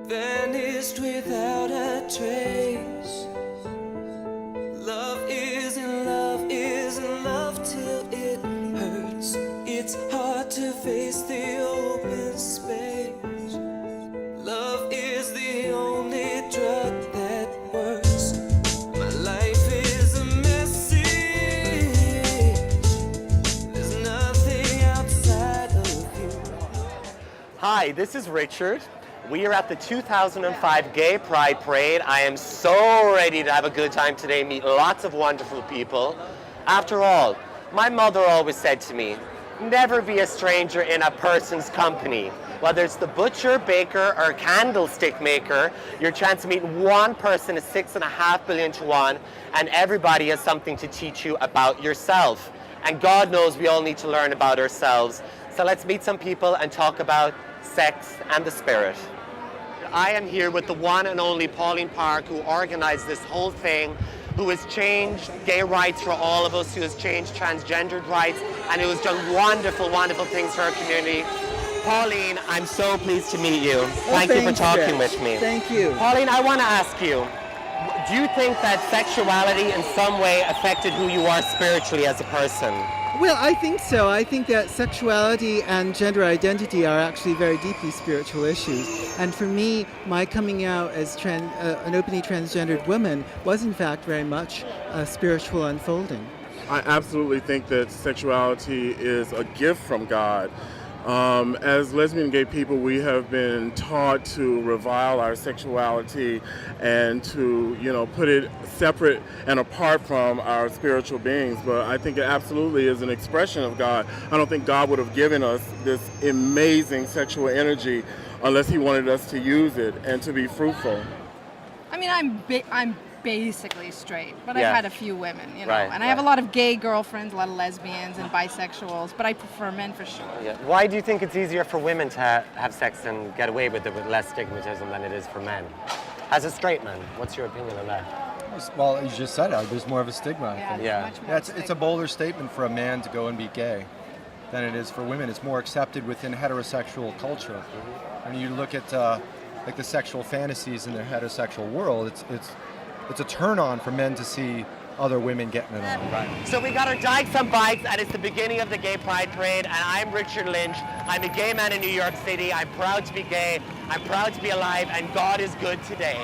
vanished without a trace. Love isn't love till it hurts. It's hard to face the open space. Love is the only drug that works. My life is a message. There's nothing outside of you. Hi, this is Richard. We are at the 2005 Gay Pride Parade. I am so ready to have a good time today, meet lots of wonderful people. After all, my mother always said to me, never be a stranger in a person's company. Whether it's the butcher, baker, or candlestick maker, your chance to meet one person is 6.5 billion to 1, and everybody has something to teach you about yourself. And God knows we all need to learn about ourselves. So let's meet some people and talk about sex and the spirit. I am here with the one and only Pauline Park, who organized this whole thing, who has changed gay rights for all of us, who has changed transgendered rights, and who has done wonderful, wonderful things for our community. Pauline, I'm so pleased to meet you. Thank you for talking with me. Thank you. Pauline, I want to ask you, do you think that sexuality in some way affected who you are spiritually as a person? Well, I think so. I think that sexuality and gender identity are actually very deeply spiritual issues. And for me, my coming out as an openly transgendered woman was in fact very much a spiritual unfolding. I absolutely think that sexuality is a gift from God. As lesbian and gay people, we have been taught to revile our sexuality and to, put it separate and apart from our spiritual beings. But I think it absolutely is an expression of God. I don't think God would have given us this amazing sexual energy unless He wanted us to use it and to be fruitful. I mean, I'm basically straight, but Yeah. I've had a few women, Right, and I have a lot of gay girlfriends, a lot of lesbians and bisexuals, but I prefer men for sure. Yeah. Why do you think it's easier for women to have sex and get away with it with less stigmatism than it is for men? As a straight man, what's your opinion on that? Well, you just said it. There's more of a stigma, I think. Yeah. Much more It's a bolder statement for a man to go and be gay than it is for women. It's more accepted within heterosexual culture. I mean, you look at like the sexual fantasies in the heterosexual world. It's a turn on for men to see other women getting it on. Right. So we got our dykes on bikes, and it's the beginning of the Gay Pride Parade, and I'm Richard Lynch. I'm a gay man in New York City. I'm proud to be gay. I'm proud to be alive, and God is good today.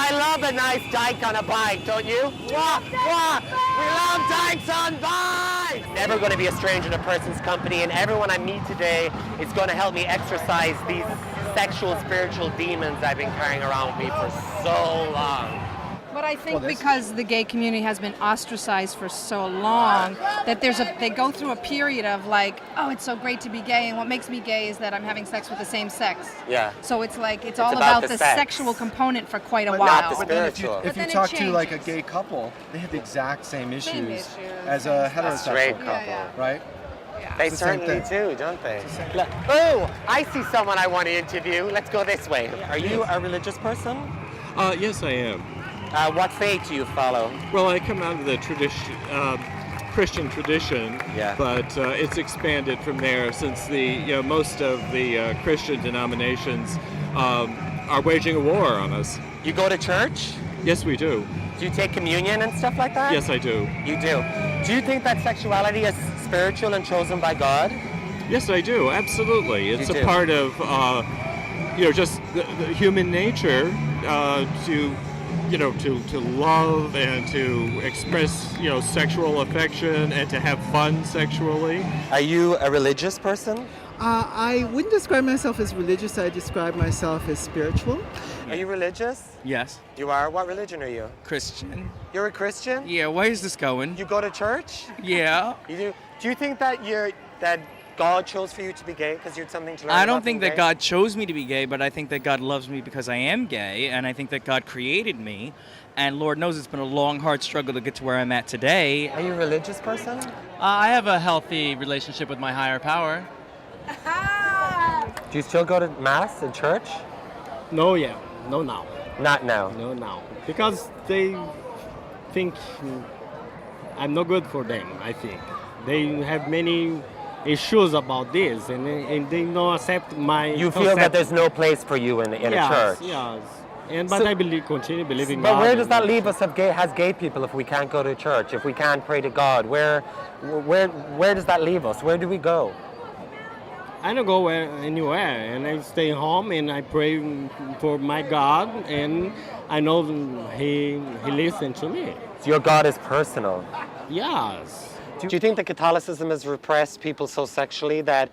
I love a nice dyke on a bike, don't you? Wah, wah. We love dykes on bikes! Never going to be a stranger in a person's company, and everyone I meet today is going to help me exorcise these sexual, spiritual demons I've been carrying around with me for so long. But I think because the gay community has been ostracized for so long, that they go through a period of like, oh, it's so great to be gay, and what makes me gay is that I'm having sex with the same sex. Yeah. So it's like it's all about the sex. sexual component for quite a But while. not the But then spiritual. if you then it talk to like a changes. gay couple, they have the exact same issues, issues, as a same heterosexual stuff. Straight couple, couple. Yeah. right? They It's the same certainly thing. do, don't they? It's the same Look, oh, I see someone I want to interview. Let's go this way. Are you a religious person? Yes, I am. What faith do you follow? Well, I come out of the Christian tradition, Yeah. but it's expanded from there since most of the Christian denominations are waging a war on us. You go to church? Yes, we do. Do you take communion and stuff like that? Yes, I do. You do. Do you think that sexuality is spiritual and chosen by God? Yes, I do. Absolutely. It's You a do. part of just the human nature to love and to express sexual affection and to have fun sexually. Are you a religious person? I wouldn't describe myself as religious. I describe myself as spiritual. Are you religious? Yes, You are? What religion are you? Christian. You're a Christian? Yeah, where is this going? You go to church? Yeah. You do? Do you think that that God chose for you to be gay because you had something to learn I about don't think being that gay? God chose me to be gay, but I think that God loves me because I am gay, and I think that God created me, and Lord knows it's been a long, hard struggle to get to where I'm at today. Are you a religious person? I have a healthy relationship with my higher power. Do you still go to mass in church? No, yeah. No, now. Not now. No, now. Because they think I'm not good for them. I think they have many issues about this, and they don't accept my. You feel that concept. there's no place for you in a Yes, church. yes. But So- I continue believing But God. where does and- that leave us as gay people if we can't go to church, if we can't pray to God? Where does that leave us? Where do we go? I don't go anywhere, and I stay home and I pray for my God, and I know He listens to me. So your God is personal. Yes. Do you think that Catholicism has repressed people so sexually that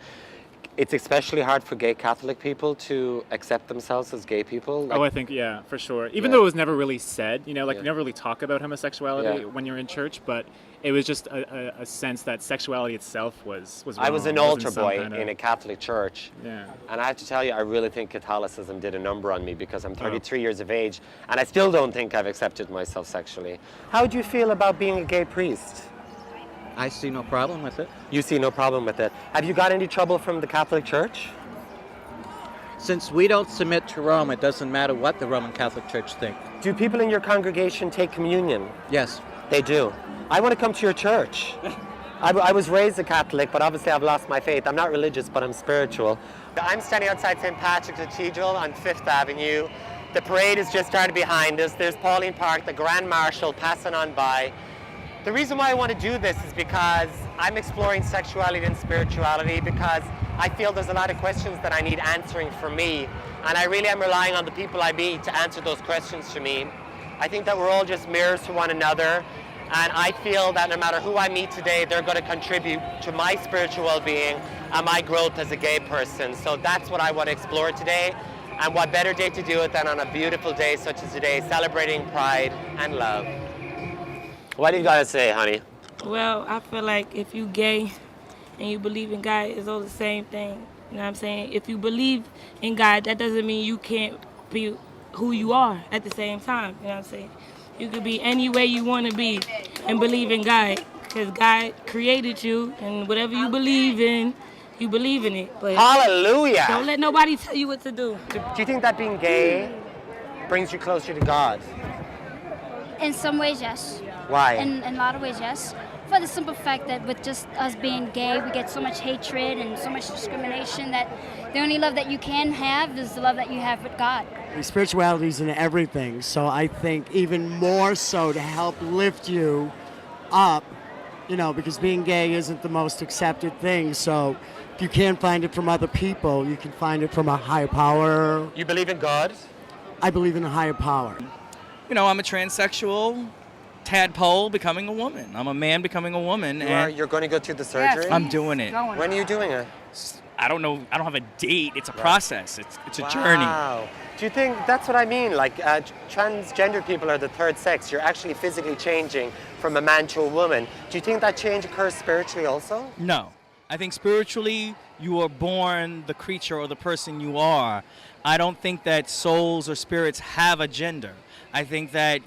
it's especially hard for gay Catholic people to accept themselves as gay people? Oh, I think, yeah, for sure. Even Yeah. though it was never really said, you Yeah. never really talk about homosexuality Yeah. when you're in church, but it was just a sense that sexuality itself was I was wrong, an altar wasn't some boy kinda- in a Catholic church. Yeah. And I have to tell you, I really think Catholicism did a number on me because I'm 33 years of age and I still don't think I've accepted myself sexually. How do you feel about being a gay priest? I see no problem with it. You see no problem with it. Have you got any trouble from the Catholic Church? Since we don't submit to Rome, it doesn't matter what the Roman Catholic Church think. Do people in your congregation take communion? Yes. They do. I want to come to your church. I was raised a Catholic, but obviously I've lost my faith. I'm not religious, but I'm spiritual. I'm standing outside St. Patrick's Cathedral on 5th Avenue. The parade is just started behind us. There's Pauline Park, the Grand Marshal passing on by. The reason why I want to do this is because I'm exploring sexuality and spirituality because I feel there's a lot of questions that I need answering for me, and I really am relying on the people I meet to answer those questions for me. I think that we're all just mirrors to one another, and I feel that no matter who I meet today, they're going to contribute to my spiritual well-being and my growth as a gay person. So that's what I want to explore today, and what better day to do it than on a beautiful day such as today, celebrating pride and love. What do you got to say, honey? Well, I feel like if you gay and you believe in God, it's all the same thing. You know what I'm saying? If you believe in God, that doesn't mean you can't be who you are at the same time. You know what I'm saying? You could be any way you want to be and believe in God, because God created you, and whatever you believe in it. But Hallelujah! don't let nobody tell you what to do. Do you think that being gay brings you closer to God? In some ways, yes. Why? In a lot of ways, yes. For the simple fact that with just us being gay, we get so much hatred and so much discrimination that the only love that you can have is the love that you have with God. Spirituality is in everything, so I think even more so to help lift you up, because being gay isn't the most accepted thing, so if you can't find it from other people, you can find it from a higher power. You believe in God? I believe in a higher power. I'm a transsexual tadpole becoming a woman. I'm a man becoming a woman. You're going to go through the surgery? I'm doing it. When are you doing it? I don't know. I don't have a date. It's a process. It's a journey. Wow. Do you think that's what I mean? Like transgender people are the third sex. You're actually physically changing from a man to a woman. Do you think that change occurs spiritually also? No. I think spiritually you are born the creature or the person you are. I don't think that souls or spirits have a gender. I think that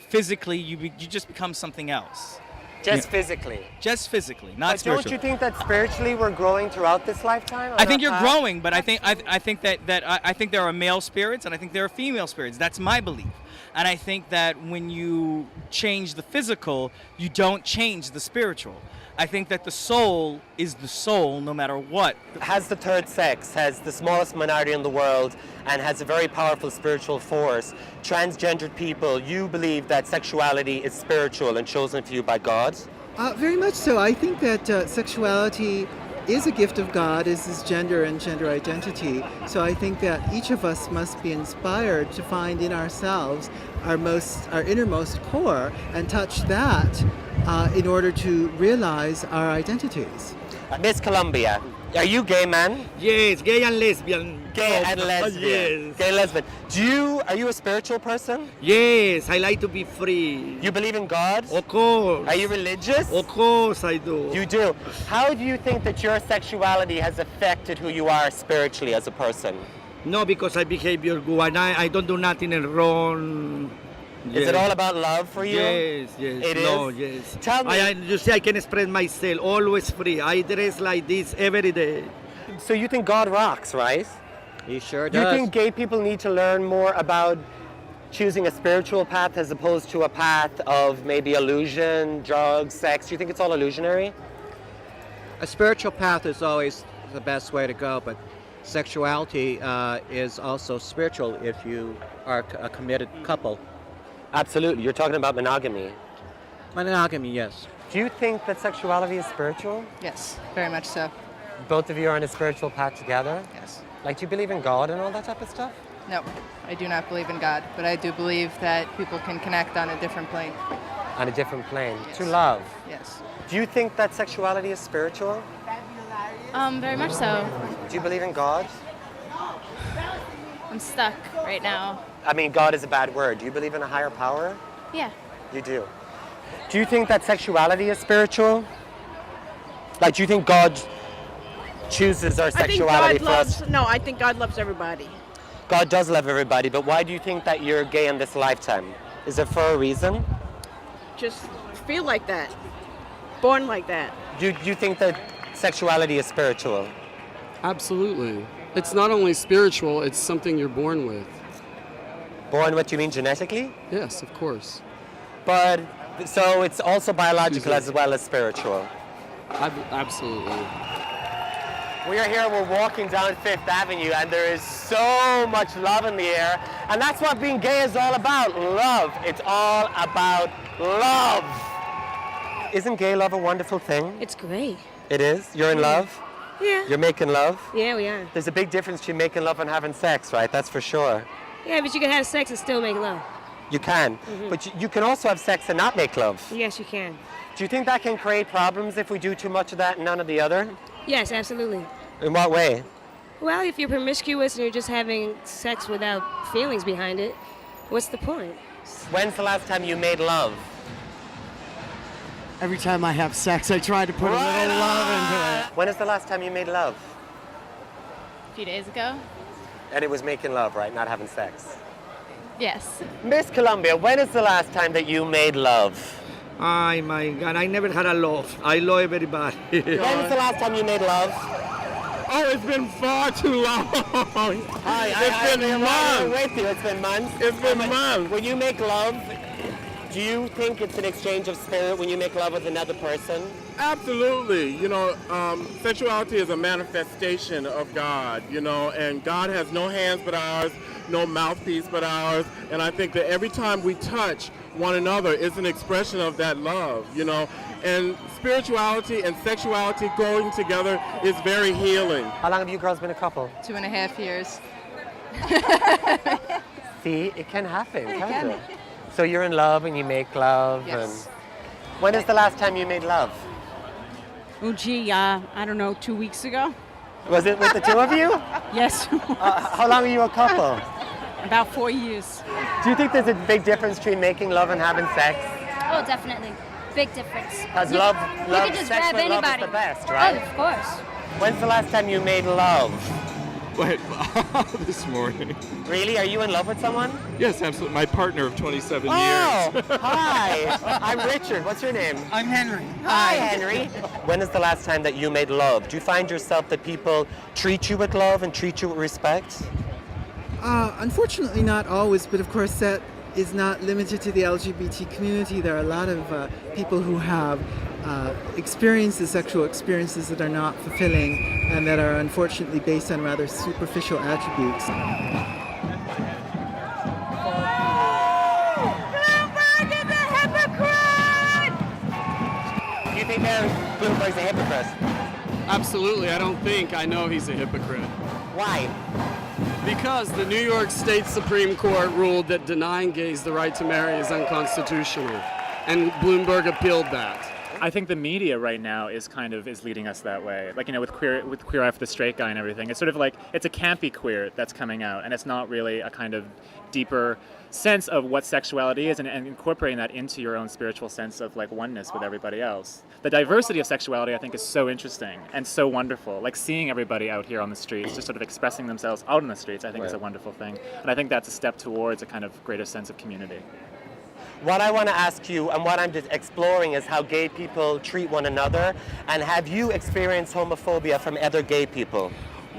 physically you just become something else. Just physically? Just physically, not but spiritually. Don't you think that spiritually we're growing throughout this lifetime? I think you're growing, but I think there are male spirits and I think there are female spirits. That's my belief. And I think that when you change the physical, you don't change the spiritual. I think that the soul is the soul no matter what. Has the third sex, has the smallest minority in the world, and has a very powerful spiritual force. Transgendered people, you believe that sexuality is spiritual and chosen for you by God? Very much so. I think that sexuality is a gift of God, as is gender and gender identity. So I think that each of us must be inspired to find in ourselves our innermost core and touch that in order to realize our identities. Miss Columbia, are you gay, man? Yes, gay and lesbian. Gay and lesbian. Yes. Gay and lesbian. Are you a spiritual person? Yes, I like to be free. You believe in God? Of course. Are you religious? Of course I do. You do. How do you think that your sexuality has affected who you are spiritually as a person? No, because I behave good and I don't do nothing wrong. Is it all about love for you? Yes, yes. It no, is? yes. Tell me. You see, I can express myself always free. I dress like this every day. So you think God rocks, right? He sure Do does. you think gay people need to learn more about choosing a spiritual path as opposed to a path of maybe illusion, drugs, sex? Do you think it's all illusionary? A spiritual path is always the best way to go, but sexuality is also spiritual if you are a committed couple. Absolutely. You're talking about monogamy. Monogamy, yes. Do you think that sexuality is spiritual? Yes, very much so. Both of you are on a spiritual path together? Yes. Like, do you believe in God and all that type of stuff? No, I do not believe in God, but I do believe that people can connect on a different plane. On a different plane. Yes. To love. Yes. Do you think that sexuality is spiritual? Very much so. Do you believe in God? I'm stuck right now. I mean, God is a bad word. Do you believe in a higher power? Yeah. You do. Do you think that sexuality is spiritual? Like, do you think God chooses our sexuality for us? No, I think God loves everybody. God does love everybody, but why do you think that you're gay in this lifetime? Is it for a reason? Just feel like that. Born like that. Do you think that sexuality is spiritual? Absolutely. It's not only spiritual, it's something you're born with. Born with, you mean genetically? Yes, of course. But, so it's also biological as well as spiritual? Absolutely. We are here, we're walking down Fifth Avenue, and there is so much love in the air, and that's what being gay is all about, love. It's all about love. Isn't gay love a wonderful thing? It's great. It is? You're in love? Yeah. You're making love? Yeah, we are. There's a big difference between making love and having sex, right? That's for sure. Yeah, but you can have sex and still make love. You can. But you can also have sex and not make love. Yes, you can. Do you think that can create problems if we do too much of that and none of the other? Yes, absolutely. In what way? Well, if you're promiscuous and you're just having sex without feelings behind it, what's the point? When's the last time you made love? Every time I have sex, I try to put a little love into it. When is the last time you made love? A few days ago. And it was making love, right? Not having sex. Yes. Miss Columbia, when is the last time that you made love? Oh my God, I never had a love. I love everybody. When was the last time you made love? Oh, it's been far too long. It's been months. With you. It's been months. It's been months. When you make love, do you think it's an exchange of spirit when you make love with another person? Absolutely. You know, sexuality is a manifestation of God, you know, and God has no hands but ours, no mouthpiece but ours. And I think that every time we touch one another is an expression of that love, you know. And spirituality and sexuality going together is very healing. How long have you girls been a couple? 2.5 years. See, it can happen, can't it? So you're in love and you make love. Yes. And when is the last time you made love? Oh, gee, I don't know, 2 weeks ago? Was it with the two of you? Yes. How long are you a couple? About 4 years. Do you think there's a big difference between making love and having sex? Oh, definitely. Big difference. Because You love, can just sex grab with love is anybody. the best, right? Oh, of course. When's the last time you made love? Wait, this morning. Really? Are you in love with someone? Yes, absolutely. My partner of 27 Oh, years. hi. I'm Richard. What's your name? I'm Henry. Hi, Henry. When is the last time that you made love? Do you find yourself that people treat you with love and treat you with respect? Unfortunately, not always, but of course that is not limited to the LGBT community. There are a lot of people who have sexual experiences that are not fulfilling and that are unfortunately based on rather superficial attributes. Do you think Bloomberg's a hypocrite? Absolutely. I don't think. I know he's a hypocrite. Why? Because the New York State Supreme Court ruled that denying gays the right to marry is unconstitutional. And Bloomberg appealed that. I think the media right now is leading us that way. Like, you know, with Queer Eye for the Straight Guy and everything. It's sort of like, it's a campy queer that's coming out, and it's not really a kind of deeper sense of what sexuality is and incorporating that into your own spiritual sense of like oneness with everybody else. The diversity of sexuality, I think, is so interesting and so wonderful. Like seeing everybody out here on the streets, just sort of expressing themselves out on the streets, I think is a wonderful thing. And I think that's a step towards a kind of greater sense of community. What I want to ask you and what I'm just exploring is how gay people treat one another, and have you experienced homophobia from other gay people?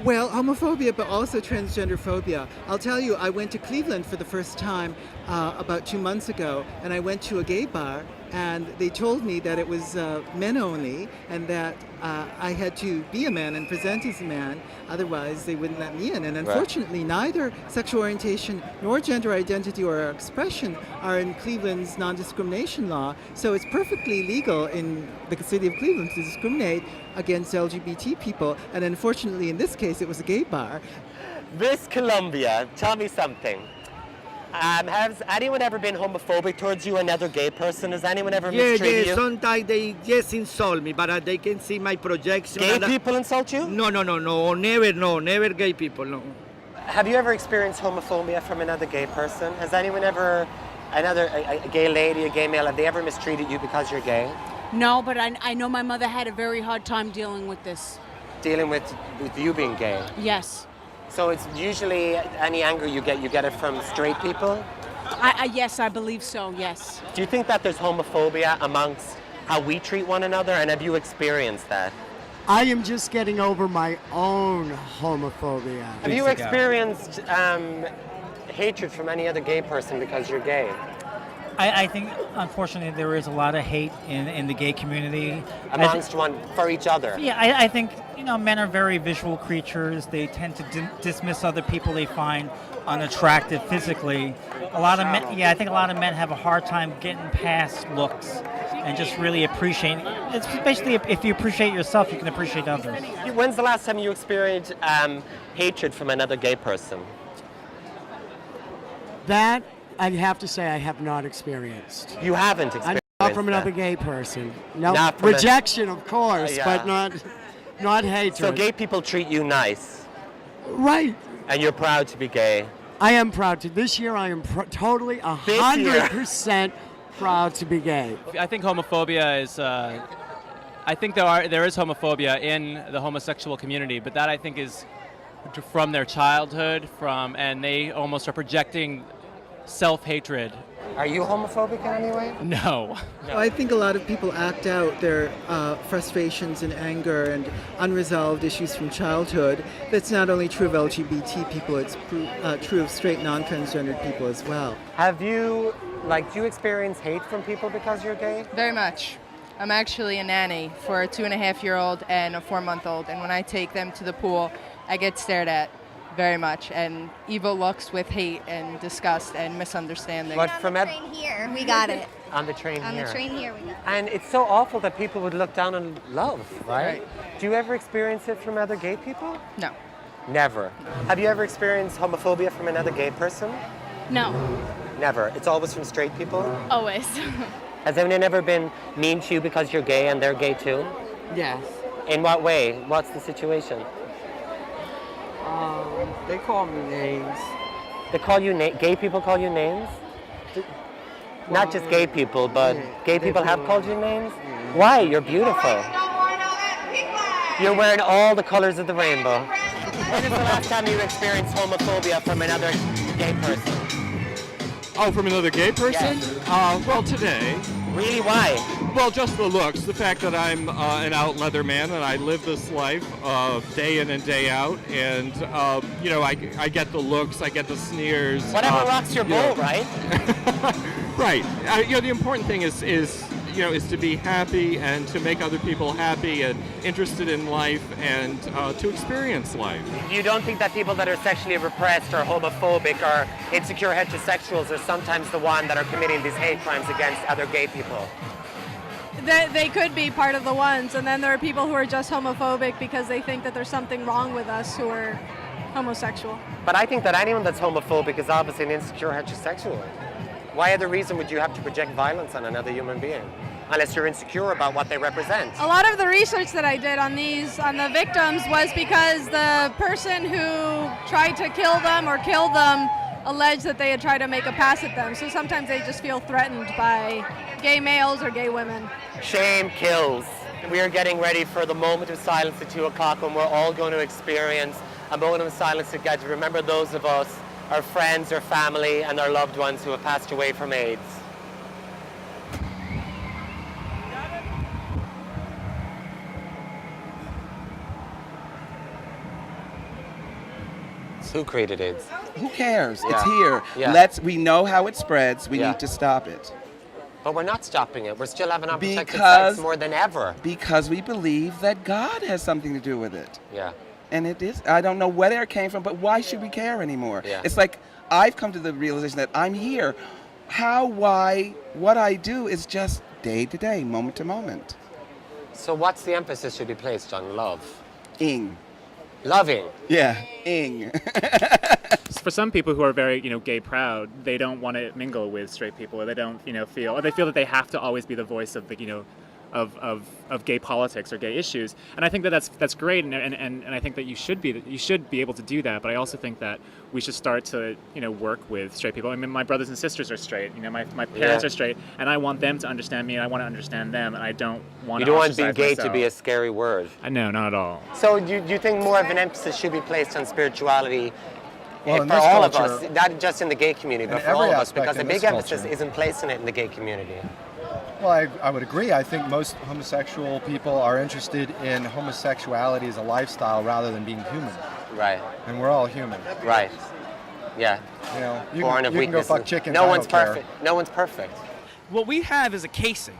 Well, homophobia, but also transgender phobia. I'll tell you, I went to Cleveland for the first time about 2 months ago, and I went to a gay bar, and they told me that it was men only, and that I had to be a man and present as a man, otherwise they wouldn't let me in. And unfortunately, neither sexual orientation nor gender identity or expression are in Cleveland's non-discrimination law, so it's perfectly legal in the city of Cleveland to discriminate against LGBT people, and unfortunately in this case it was a gay bar. Miss Columbia, tell me something. Has anyone ever been homophobic towards you, another gay person? Has anyone ever mistreated you? Sometimes they just insult me, but they can see my projection. Gay people insult you? No, never gay people, no. Have you ever experienced homophobia from another gay person? Has anyone ever, a gay lady, a gay male, have they ever mistreated you because you're gay? No, but I know my mother had a very hard time dealing with this. Dealing with you being gay? Yes. So it's usually any anger you get it from straight people? Yes, I believe so, yes. Do you think that there's homophobia amongst how we treat one another, and have you experienced that? I am just getting over my own homophobia. Have you experienced hatred from any other gay person because you're gay? I think, unfortunately, there is a lot of hate in the gay community. Amongst for each other? Yeah, I think, men are very visual creatures. They tend to dismiss other people they find unattractive physically. I think a lot of men have a hard time getting past looks and just really appreciating. It's basically, if you appreciate yourself, you can appreciate others. When's the last time you experienced hatred from another gay person? That, I'd have to say I have not experienced. You haven't experienced Not from another gay person. No, rejection, of course, but not hatred. So gay people treat you nice? Right. And you're proud to be gay? I am proud to. This year I am totally 100% proud to be gay. I think homophobia is, I think there is homophobia in the homosexual community, but that I think is from their childhood, and they almost are projecting self-hatred. Are you homophobic in any way? No. I think a lot of people act out their frustrations and anger and unresolved issues from childhood. That's not only true of LGBT people, it's true of straight non-transgendered people as well. Have you, do you experience hate from people because you're gay? Very much. I'm actually a nanny for a 2.5-year-old and a 4-month-old, and when I take them to the pool, I get stared at very much, and evil looks with hate and disgust and misunderstanding. But from on the train here, we got it. On the train on here. On the train here, we got it. And it's so awful that people would look down on love, right? Do you ever experience it from other gay people? No. Never. Have you ever experienced homophobia from another gay person? No. Never. It's always from straight people? Always. Has anyone ever been mean to you because you're gay and they're gay too? Yes. In what way? What's the situation? They call me names. They call you gay people call you names? Not just gay people, but gay people have called you names? Why? You're beautiful. You're wearing all the colors of the rainbow. When is the last time you experienced homophobia from another gay person? Oh, from another gay person? Yes. Well, today. Really? Why? Well, just the looks. The fact that I'm an out leather man and I live this life day in and day out, and I get the looks, I get the sneers. Whatever rocks your boat, right? Right. The important thing is to be happy and to make other people happy and interested in life and to experience life. You don't think that people that are sexually repressed or homophobic or insecure heterosexuals are sometimes the one that are committing these hate crimes against other gay people? They could be part of the ones, and then there are people who are just homophobic because they think that there's something wrong with us who are homosexual. But I think that anyone that's homophobic is obviously an insecure heterosexual. Why other reason would you have to project violence on another human being? Unless you're insecure about what they represent. A lot of the research that I did on the victims was because the person who tried to kill them or killed them alleged that they had tried to make a pass at them. So sometimes they just feel threatened by gay males or gay women. Shame kills. We are getting ready for the moment of silence at 2 o'clock when we're all going to experience a moment of silence together to remember those of us, our friends, our family, and our loved ones who have passed away from AIDS. AIDS? Who created AIDS? Who cares? Yeah. It's here. Yeah. We know how it spreads. We Yeah. need to stop it. But we're not stopping it. We're still having unprotected Because- sex more than ever. Because we believe that God has something to do with it. Yeah. And it is, I don't know where it came from, but why should we care anymore? Yeah. It's like I've come to the realization that I'm here. How, why, what I do is just day to day, moment to moment. So what's the emphasis should be placed on? Love. Ing. Loving. Yeah, ing. For some people who are very, gay proud, they don't want to mingle with straight people, or they don't, feel, or they feel that they have to always be the voice of the, of gay politics or gay issues. And I think that that's great, and I think that you should be able to do that. But I also think that we should start to work with straight people. I mean, my brothers and sisters are straight. My parents Yeah. are straight, and I want them to understand me, and I want to understand them, and I don't want. You to don't want being ostracize gay myself. to be a scary word. No, not at all. So do you think more of an emphasis should be placed on spirituality Well, in for this all of culture- us, not just in the gay community, but in for all every of us, aspect because the in big this emphasis culture. isn't placing it in the gay community. Well, I would agree. I think most homosexual people are interested in homosexuality as a lifestyle rather than being human. Right. And we're all human. Right. Yeah. You know, you Born can, of you can go weakness. fuck chickens. No I one's don't care. perfect. No one's perfect. What we have is a casing.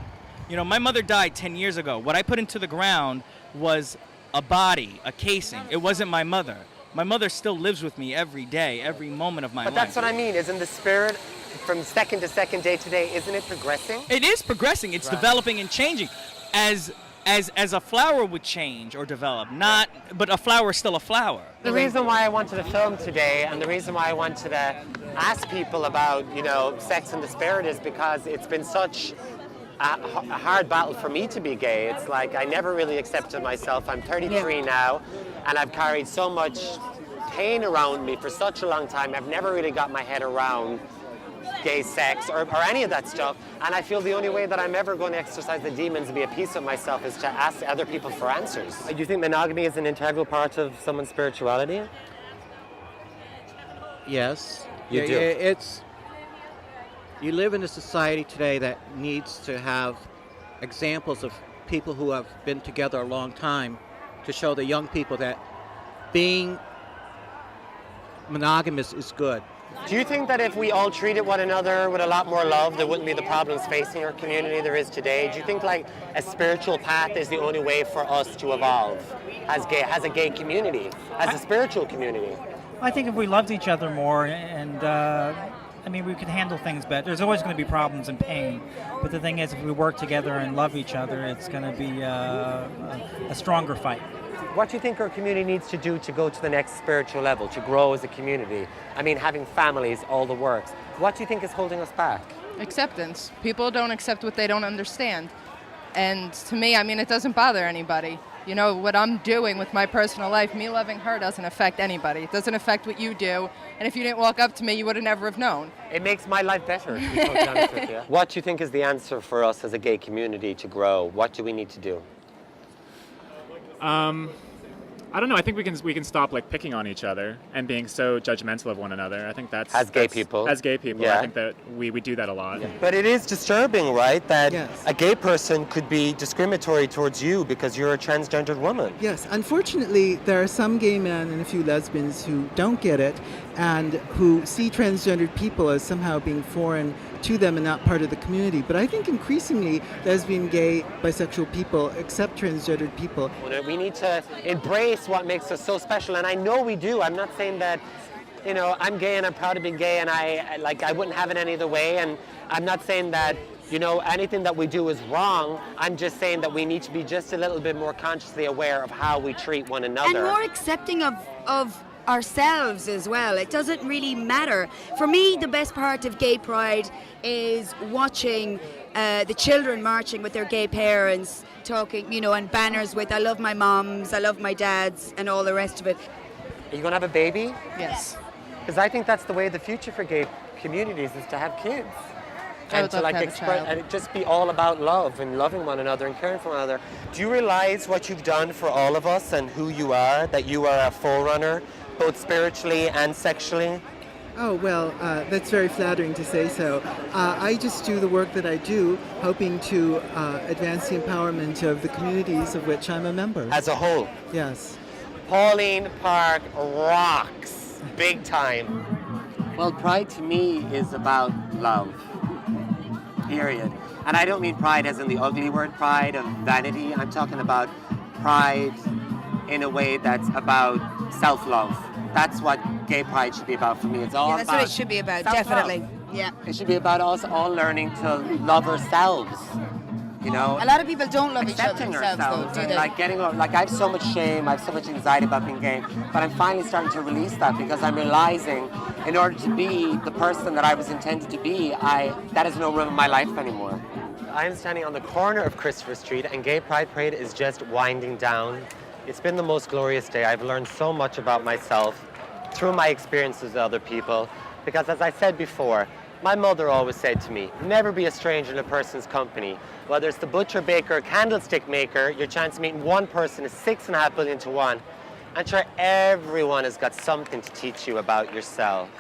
My mother died 10 years ago. What I put into the ground was a body, a casing. It wasn't my mother. My mother still lives with me every day, every moment of my life. But that's what I mean. Isn't the spirit from second to second, day to day, isn't it progressing? It is progressing. It's Right. developing and changing, as a flower would change or develop. But a flower is still a flower. The reason why I wanted to film today, and the reason why I wanted to ask people about, sex and the spirit, is because it's been such a hard battle for me to be gay. It's like I never really accepted myself. I'm 33 now, and I've carried so much pain around me for such a long time. I've never really got my head around gay sex or any of that stuff. And I feel the only way that I'm ever going to exercise the demons and be at peace with myself is to ask other people for answers. Do you think monogamy is an integral part of someone's spirituality? Yes. You do? You live in a society today that needs to have examples of people who have been together a long time to show the young people that being monogamous is good. Do you think that if we all treated one another with a lot more love, there wouldn't be the problems facing our community there is today? Do you think like a spiritual path is the only way for us to evolve as a gay community, as a spiritual community? I think if we loved each other more and we could handle things better. There's always going to be problems and pain, but the thing is, if we work together and love each other, it's going to be a stronger fight. What do you think our community needs to do to go to the next spiritual level, to grow as a community? I mean, having families, all the works. What do you think is holding us back? Acceptance. People don't accept what they don't understand. And to me, it doesn't bother anybody. What I'm doing with my personal life, me loving her doesn't affect anybody. It doesn't affect what you do. And if you didn't walk up to me, you would have never have known. It makes my life better, to be totally honest with you. What do you think is the answer for us as a gay community to grow? What do we need to do? I don't know. I think we can stop picking on each other and being so judgmental of one another. I think that's As gay people? As gay people, Yeah. I think that we do that a lot. But it is disturbing, right, that Yes. a gay person could be discriminatory towards you because you're a transgendered woman. Yes, unfortunately, there are some gay men and a few lesbians who don't get it and who see transgendered people as somehow being foreign to them and not part of the community. But I think increasingly lesbian, gay, bisexual people accept transgendered people. We need to embrace what makes us so special, and I know we do. I'm not saying that, I'm gay and I'm proud to be gay and I wouldn't have it any other way, and I'm not saying that anything that we do is wrong. I'm just saying that we need to be just a little bit more consciously aware of how we treat one another. And more accepting of ourselves as well. It doesn't really matter. For me, the best part of Gay Pride is watching the children marching with their gay parents, talking, and banners with "I love my moms, I love my dads," and all the rest of it. Are you going to have a baby? Yes. Because I think that's the way the future for gay communities is to have kids. I would love to have a child. And it just be all about love and loving one another and caring for one another. Do you realize what you've done for all of us and who you are, that you are a forerunner, both spiritually and sexually? Oh, well, that's very flattering to say so. I just do the work that I do, hoping to advance the empowerment of the communities of which I'm a member. As a whole? Yes. Pauline Park rocks. Big time. Well, pride to me is about love. Period. And I don't mean pride as in the ugly word pride of vanity. I'm talking about pride in a way that's about self-love. That's what gay pride should be about for me. It's all That's about what it should be about, self-love. definitely. Yeah. It should be about us all learning to love ourselves. You know, A lot of people don't love each other accepting themselves, ourselves, though, do and they? like getting over. Like I have so much shame, I have so much anxiety about being gay, but I'm finally starting to release that because I'm realizing, in order to be the person that I was intended to be, that has no room in my life anymore. I'm standing on the corner of Christopher Street, and Gay Pride Parade is just winding down. It's been the most glorious day. I've learned so much about myself through my experiences with other people, because as I said before, my mother always said to me, never be a stranger in a person's company. Whether it's the butcher, baker, or candlestick maker, your chance of meeting one person is 6.5 billion to 1. I'm sure everyone has got something to teach you about yourself.